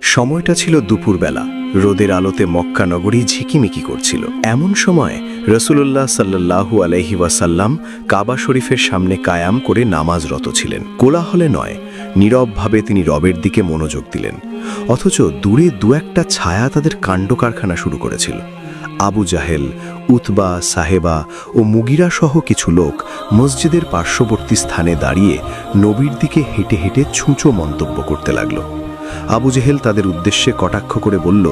সময়টা ছিল দুপুরবেলা। রোদের আলোতে মক্কা নগরী ঝিকিমিকি করছিল। এমন সময় রাসূলুল্লাহ সাল্লাল্লাহু আলাইহি ওয়াসাল্লাম কাবা শরীফের সামনে কায়াম করে নামাজরত ছিলেন। কোলাহলে নয়, নীরবভাবে তিনি রবের দিকে মনোযোগ দিলেন। অথচ দূরে দু একটা ছায়া তাদের কাণ্ডকারখানা শুরু করেছিল। আবু জাহেল, উতবা, সাহেবা ও মুগিরা সহ কিছু লোক মসজিদের পার্শ্ববর্তী স্থানে দাঁড়িয়ে নবীর দিকে হেঁটে হেঁটে ছুঁচো মন্তব্য করতে লাগল। আবু জেহেল তাদের উদ্দেশ্যে কটাক্ষ করে বলল,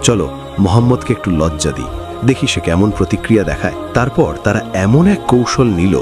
চলো মোহাম্মদকে একটু লজ্জা দিই, দেখি সে কেমন প্রতিক্রিয়া দেখায়। তারপর তারা এমন এক কৌশল নিল,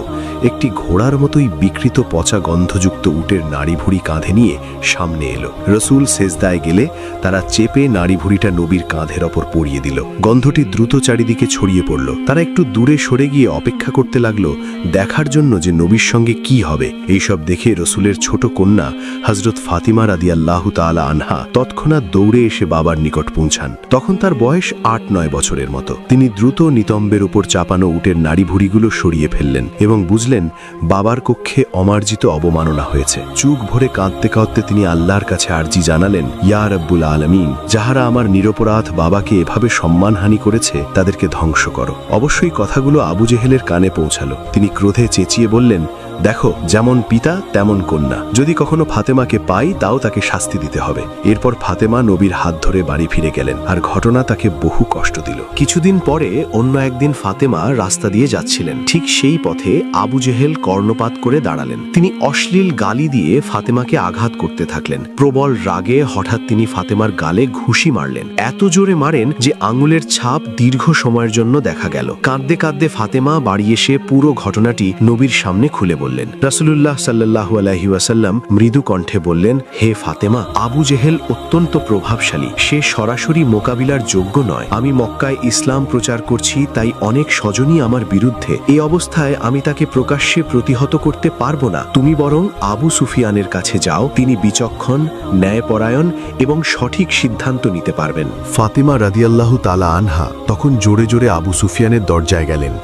একটি ঘোড়ার মতোই বিকৃত পচা গন্ধযুক্ত উটের নাড়িভুড়ি কাঁধে নিয়ে সামনে এলো। রসুল সেজদায় গেলে তারা চেপে নাড়িভুড়িটা নবীর কাঁধের ওপর পরিয়ে দিল। গন্ধটি দ্রুত চারিদিকে ছড়িয়ে পড়ল। তারা একটু দূরে সরে গিয়ে অপেক্ষা করতে লাগলো দেখার জন্য যে নবীর সঙ্গে কি হবে। এইসব দেখে রসুলের ছোট কন্যা হযরত ফাতিমা রাদিয়াল্লাহু তাআলা আনহা তৎক্ষণাৎ দৌড়ে এসে বাবার নিকট পৌঁছান। তখন তার বয়স ৮-৯ বছরের মতো। তিনি দ্রুত নিতম্বের উপর চাপানো উটের নাড়িভুড়িগুলো সরিয়ে ফেললেন এবং বুঝলেন বাবার কক্ষে অমার্জিত অবমাননা হয়েছে। চুক ভরে কাঁদতে কাঁদতে তিনি আল্লাহর কাছে আরজি জানালেন, ইয়া রাব্বুল আলামিন, যাহারা আমার নিরপরাধ বাবাকে এভাবে সম্মানহানি করেছে তাদেরকে ধ্বংস করো। অবশ্যই কথাগুলো আবু জেহেলের কানে পৌঁছালো। তিনি ক্রোধে চেঁচিয়ে বললেন, দেখো, যেমন পিতা তেমন কন্যা, যদি কখনো ফাতেমাকে পাই তাও তাকে শাস্তি দিতে হবে। এরপর ফাতেমা নবীর হাত ধরে বাড়ি ফিরে গেলেন, আর ঘটনা তাকে বহু কষ্ট দিল। কিছুদিন পরে অন্য একদিন ফাতেমা রাস্তা দিয়ে যাচ্ছিলেন। ঠিক সেই পথে আবু জেহেল কর্ণপাত করে দাঁড়ালেন। তিনি অশ্লীল গালি দিয়ে ফাতেমাকে আঘাত করতে থাকলেন। প্রবল রাগে হঠাৎ তিনি ফাতেমার গালে ঘুষি মারলেন। এত জোরে মারেন যে আঙুলের ছাপ দীর্ঘ সময়ের জন্য দেখা গেল। কাঁদতে কাঁদতে ফাতেমা বাড়ি এসে পুরো ঘটনাটি নবীর সামনে খুলে বললেন। রাসূলুল্লাহ সাল্লাল্লাহু আলাইহি ওয়াসাল্লাম মৃদু কণ্ঠে বললেন, হে ফাতেমা, আবু জেহেল অত্যন্ত প্রভাবশালী, সে সরাসরি মোকাবিলার যোগ্য নয়। আমি মক্কায় ইসলাম প্রচার করছি, তাই অনেক স্বজনই আমার বিরুদ্ধে। এই অবস্থায় আমি তাকে প্রকাশ্যে প্রতিহত করতে পারবো না। তুমি বরং আবু সুফিয়ানের কাছে যাও, তিনি বিচক্ষণ, ন্যায়পরায়ণ এবং সঠিক সিদ্ধান্ত নিতে পারবেন। ফাতিমা রাদিয়াল্লাহু তাআলা আনহা তখন জোরে জোরে আবু সুফিয়ানের দরজায় গেলেন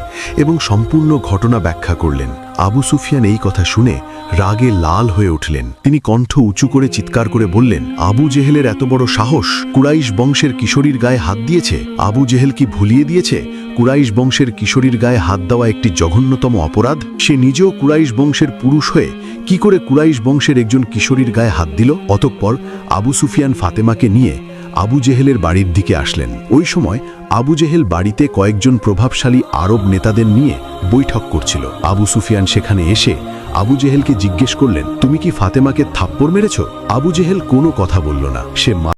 এবং সম্পূর্ণ ঘটনা ব্যাখ্যা করলেন। আবু সুফিয়ান এই কথা শুনে রাগে লাল হয়ে উঠলেন। তিনি কণ্ঠ উঁচু করে চিৎকার করে বললেন, আবু জেহেলের এত বড় সাহস! কুরাইশ বংশের কিশোরীর গায়ে হাত দিয়েছে। আবু জেহেল কি ভুলিয়ে দিয়েছে কুরাইশ বংশের কিশোরীর গায়ে হাত দেওয়া একটি জঘন্যতম অপরাধ? সে নিজেও কুরাইশ বংশের পুরুষ হয়ে কি করে কুরাইশ বংশের একজন কিশোরীর গায়ে হাত দিল? অতঃপর আবু সুফিয়ান ফাতেমাকে নিয়ে আবু জেহেলের বাড়ির দিকে আসলেন। ওই সময় আবু জেহেল বাড়িতে কয়েকজন প্রভাবশালী আরব নেতাদের নিয়ে বৈঠক করছিল। আবু সুফিয়ান সেখানে এসে আবু জেহেলকে জিজ্ঞেস করলেন, তুমি কি ফাতেমাকে থাপ্পড় মেরেছ? আবু জেহেল কোনো কথা বলল না। সে